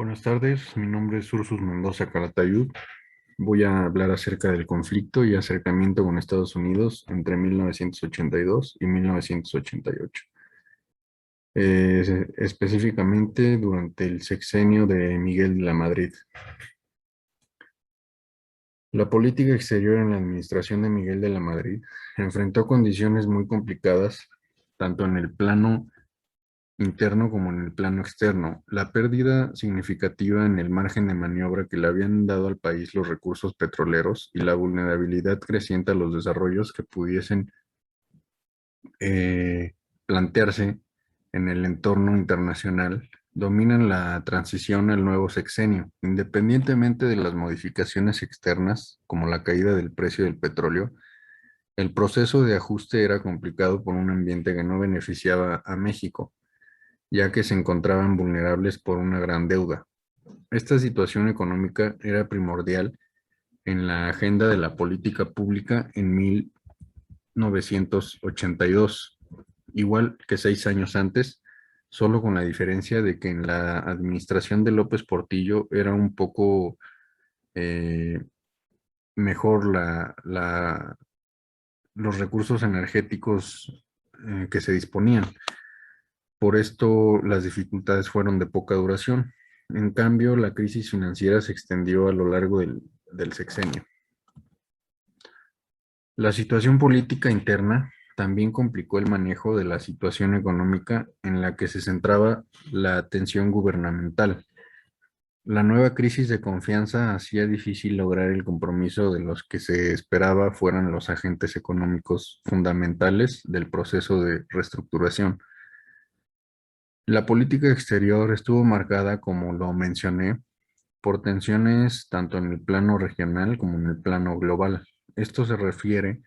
Buenas tardes, mi nombre es Ursus Mendoza Calatayud. Voy a hablar acerca del conflicto y acercamiento con Estados Unidos entre 1982 y 1988. Específicamente durante el sexenio de Miguel de la Madrid. La política exterior en la administración de Miguel de la Madrid enfrentó condiciones muy complicadas, tanto en el plano interno como en el plano externo. La pérdida significativa en el margen de maniobra que le habían dado al país los recursos petroleros y la vulnerabilidad creciente a los desarrollos que pudiesen eh, plantearse en el entorno internacional dominan la transición al nuevo sexenio, independientemente de las modificaciones externas, como la caída del precio del petróleo. El proceso de ajuste era complicado por un ambiente que no beneficiaba a México, ya que se encontraban vulnerables por una gran deuda. Esta situación económica era primordial en la agenda de la política pública en 1982, igual que 6 años antes, solo con la diferencia de que en la administración de López Portillo era un poco eh, mejor los recursos energéticos que se disponían. Por esto, las dificultades fueron de poca duración. En cambio, la crisis financiera se extendió a lo largo del sexenio. La situación política interna también complicó el manejo de la situación económica en la que se centraba la atención gubernamental. La nueva crisis de confianza hacía difícil lograr el compromiso de los que se esperaba fueran los agentes económicos fundamentales del proceso de reestructuración. La política exterior estuvo marcada, como lo mencioné, por tensiones tanto en el plano regional como en el plano global. Esto se refiere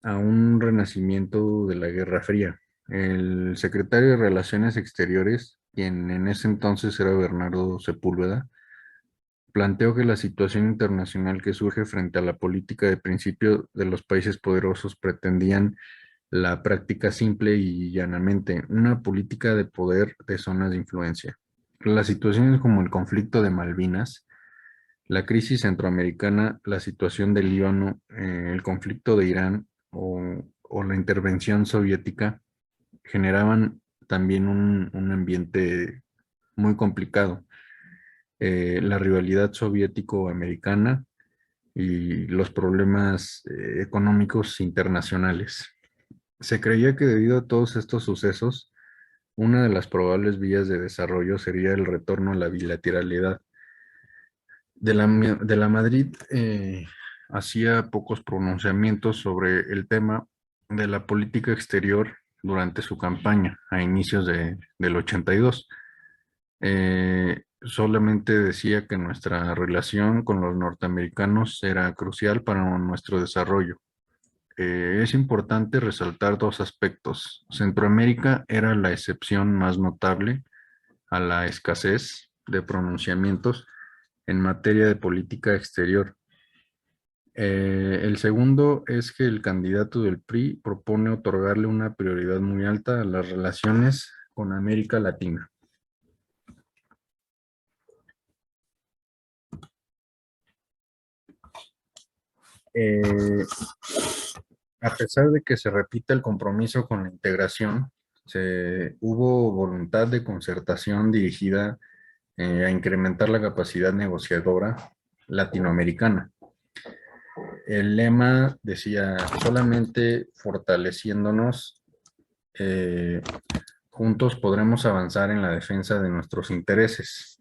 a un renacimiento de la Guerra Fría. El secretario de Relaciones Exteriores, quien en ese entonces era Bernardo Sepúlveda, planteó que la situación internacional que surge frente a la política de principio de los países poderosos pretendían la práctica simple y llanamente, una política de poder de zonas de influencia. Las situaciones como el conflicto de Malvinas, la crisis centroamericana, la situación del Líbano, el conflicto de Irán o la intervención soviética generaban también un ambiente muy complicado. La rivalidad soviético-americana y los problemas económicos internacionales. Se creía que debido a todos estos sucesos, una de las probables vías de desarrollo sería el retorno a la bilateralidad. De la Madrid hacía pocos pronunciamientos sobre el tema de la política exterior durante su campaña a inicios del 82. Solamente decía que nuestra relación con los norteamericanos era crucial para nuestro desarrollo. Es importante resaltar dos aspectos. Centroamérica era la excepción más notable a la escasez de pronunciamientos en materia de política exterior. El segundo es que el candidato del PRI propone otorgarle una prioridad muy alta a las relaciones con América Latina. Eh, a pesar de que se repita el compromiso con la integración, hubo voluntad de concertación dirigida a incrementar la capacidad negociadora latinoamericana. El lema decía, solamente fortaleciéndonos eh, juntos podremos avanzar en la defensa de nuestros intereses.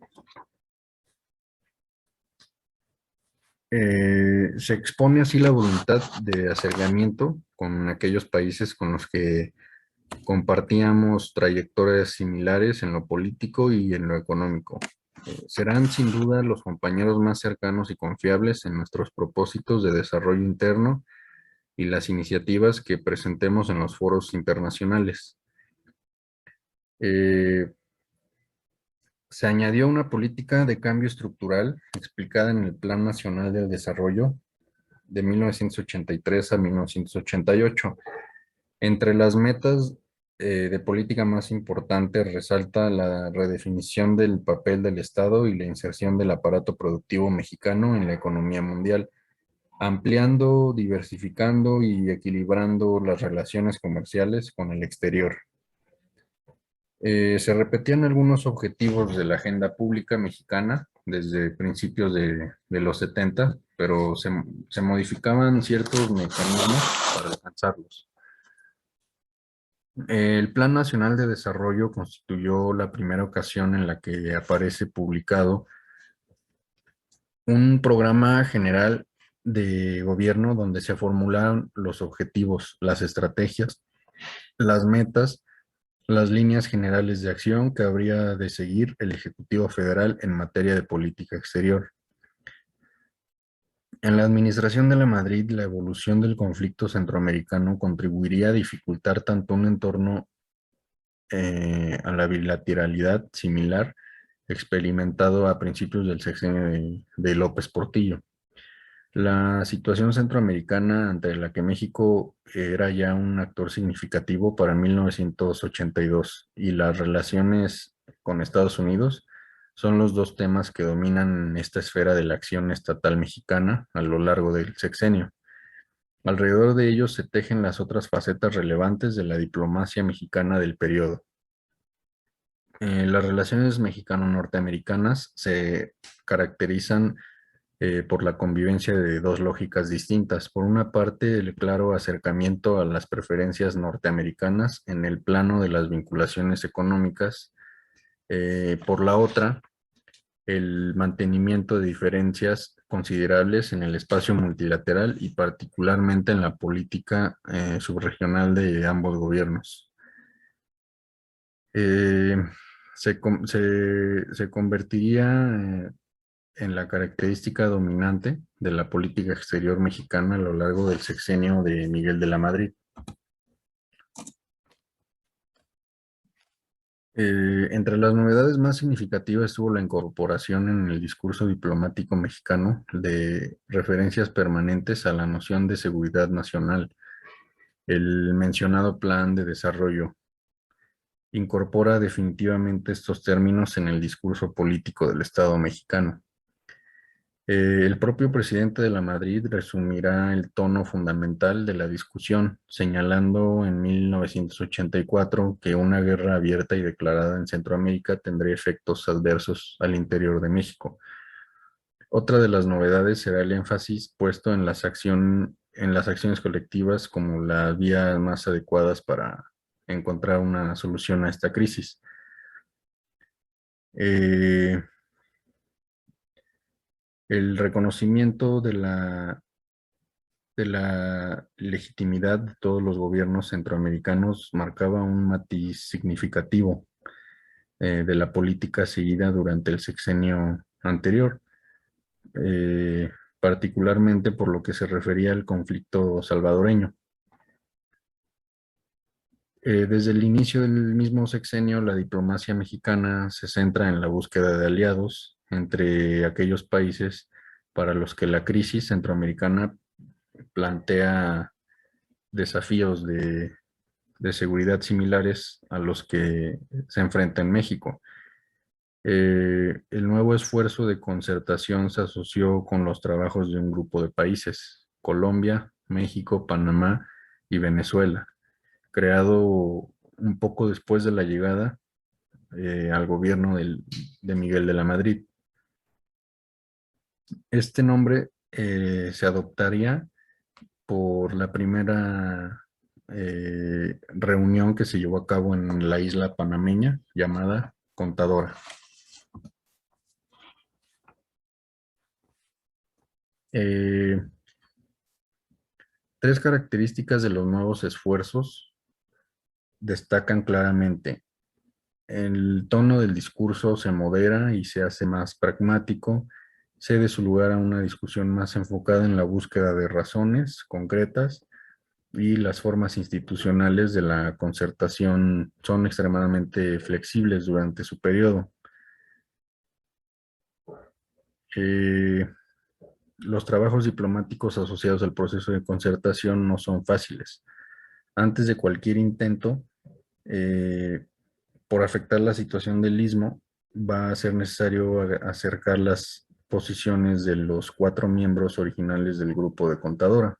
Se expone así la voluntad de acercamiento con aquellos países con los que compartíamos trayectorias similares en lo político y en lo económico. Serán sin duda los compañeros más cercanos y confiables en nuestros propósitos de desarrollo interno y las iniciativas que presentemos en los foros internacionales. Eh, Se añadió una política de cambio estructural explicada en el Plan Nacional del Desarrollo de 1983 a 1988. Entre las metas de política más importante resalta la redefinición del papel del Estado y la inserción del aparato productivo mexicano en la economía mundial, ampliando, diversificando y equilibrando las relaciones comerciales con el exterior. Se repetían algunos objetivos de la agenda pública mexicana desde principios de los 70, pero se modificaban ciertos mecanismos para alcanzarlos. El Plan Nacional de Desarrollo constituyó la primera ocasión en la que aparece publicado un programa general de gobierno donde se formularon los objetivos, las estrategias, las metas, las líneas generales de acción que habría de seguir el Ejecutivo Federal en materia de política exterior. En la administración de la Madrid, la evolución del conflicto centroamericano contribuiría a dificultar tanto un entorno a la bilateralidad similar experimentado a principios del sexenio de López Portillo. La situación centroamericana ante la que México era ya un actor significativo para 1982 y las relaciones con Estados Unidos son los dos temas que dominan esta esfera de la acción estatal mexicana a lo largo del sexenio. Alrededor de ellos se tejen las otras facetas relevantes de la diplomacia mexicana del periodo. Las relaciones mexicano-norteamericanas se caracterizan por la convivencia de dos lógicas distintas. Por una parte, el claro acercamiento a las preferencias norteamericanas en el plano de las vinculaciones económicas. Por la otra, el mantenimiento de diferencias considerables en el espacio multilateral y particularmente en la política subregional de ambos gobiernos. Eh, se convertiría en la característica dominante de la política exterior mexicana a lo largo del sexenio de Miguel de la Madrid. Entre las novedades más significativas estuvo la incorporación en el discurso diplomático mexicano de referencias permanentes a la noción de seguridad nacional. El mencionado plan de desarrollo incorpora definitivamente estos términos en el discurso político del Estado mexicano. El propio presidente de la Madrid resumirá el tono fundamental de la discusión, señalando en 1984 que una guerra abierta y declarada en Centroamérica tendría efectos adversos al interior de México. Otra de las novedades será el énfasis puesto en en las acciones colectivas como las vías más adecuadas para encontrar una solución a esta crisis. Eh, el reconocimiento de la legitimidad de todos los gobiernos centroamericanos marcaba un matiz significativo de la política seguida durante el sexenio anterior, eh, particularmente por lo que se refería al conflicto salvadoreño. Desde el inicio del mismo sexenio, la diplomacia mexicana se centra en la búsqueda de aliados entre aquellos países para los que la crisis centroamericana plantea desafíos de seguridad similares a los que se enfrenta en México. El nuevo esfuerzo de concertación se asoció con los trabajos de un grupo de países, Colombia, México, Panamá y Venezuela, creado un poco después de la llegada al gobierno de Miguel de la Madrid. Este nombre se adoptaría por la primera reunión que se llevó a cabo en la isla panameña llamada Contadora. Eh, Tres características de los nuevos esfuerzos destacan claramente. El tono del discurso se modera y se hace más pragmático, cede su lugar a una discusión más enfocada en la búsqueda de razones concretas y las formas institucionales de la concertación son extremadamente flexibles durante su periodo. Eh, los trabajos diplomáticos asociados al proceso de concertación no son fáciles. Antes de cualquier intento por afectar la situación del istmo, va a ser necesario acercar las posiciones de los 4 miembros originales del grupo de Contadora.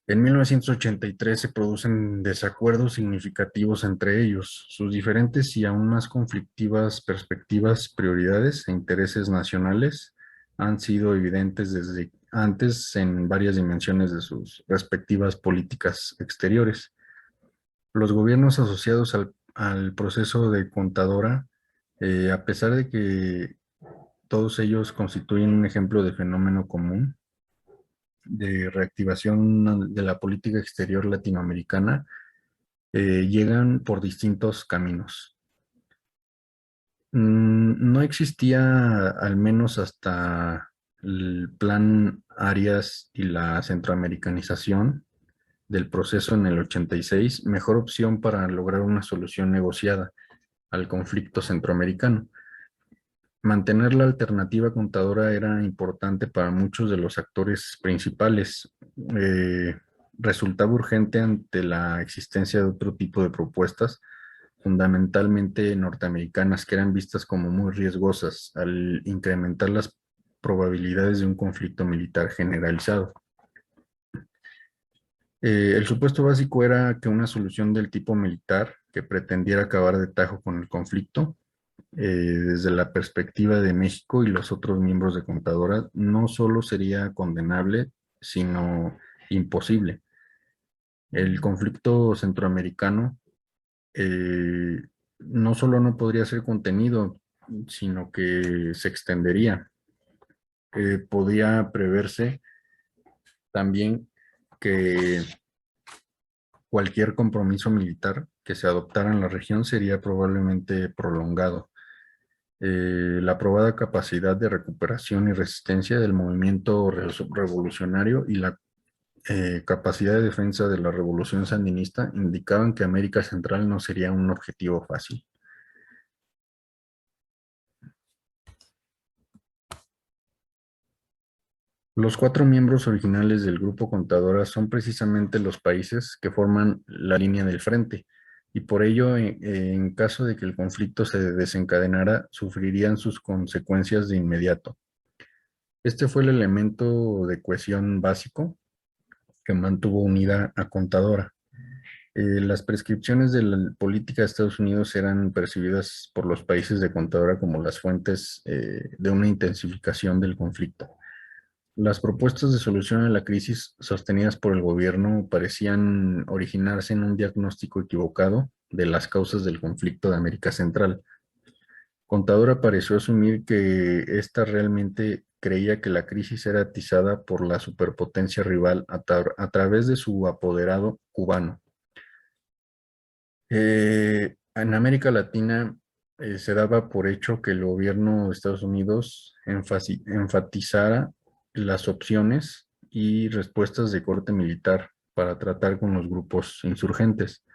En 1983 se producen desacuerdos significativos entre ellos. Sus diferentes y aún más conflictivas perspectivas, prioridades e intereses nacionales han sido evidentes desde antes en varias dimensiones de sus respectivas políticas exteriores. Los gobiernos asociados al proceso de Contadora, a pesar de que todos ellos constituyen un ejemplo de fenómeno común, de reactivación de la política exterior latinoamericana, llegan por distintos caminos. No existía, al menos hasta el plan Arias y la centroamericanización del proceso en el 86, mejor opción para lograr una solución negociada al conflicto centroamericano. Mantener la alternativa contadora era importante para muchos de los actores principales. Resultaba urgente ante la existencia de otro tipo de propuestas, fundamentalmente norteamericanas, que eran vistas como muy riesgosas al incrementar las probabilidades de un conflicto militar generalizado. El supuesto básico era que una solución del tipo militar que pretendiera acabar de tajo con el conflicto, desde la perspectiva de México y los otros miembros de Contadora, no solo sería condenable, sino imposible. El conflicto centroamericano no solo no podría ser contenido, sino que se extendería. Podía preverse también que cualquier compromiso militar que se adoptara en la región sería probablemente prolongado. La probada capacidad de recuperación y resistencia del movimiento revolucionario y la capacidad de defensa de la revolución sandinista indicaban que América Central no sería un objetivo fácil. Los 4 miembros originales del grupo Contadora son precisamente los países que forman la línea del frente, y por ello, en caso de que el conflicto se desencadenara, sufrirían sus consecuencias de inmediato. Este fue el elemento de cohesión básico que mantuvo unida a Contadora. Las prescripciones de la política de Estados Unidos eran percibidas por los países de Contadora como las fuentes de una intensificación del conflicto. Las propuestas de solución a la crisis sostenidas por el gobierno parecían originarse en un diagnóstico equivocado de las causas del conflicto de América Central. Contadora pareció asumir que ésta realmente creía que la crisis era atizada por la superpotencia rival a través de su apoderado cubano. En América Latina se daba por hecho que el gobierno de Estados Unidos enfatizara las opciones y respuestas de corte militar para tratar con los grupos insurgentes.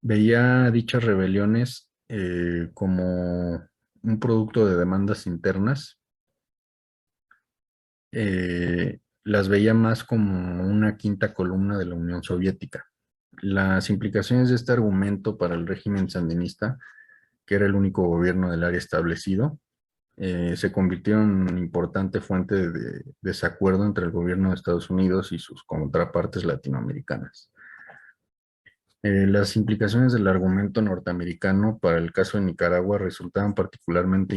Veía dichas rebeliones como un producto de demandas internas. Las veía más como una quinta columna de la Unión Soviética. Las implicaciones de este argumento para el régimen sandinista, que era el único gobierno del área establecido, se convirtieron en importante fuente de desacuerdo entre el gobierno de Estados Unidos y sus contrapartes latinoamericanas. Las implicaciones del argumento norteamericano para el caso de Nicaragua resultaban particularmente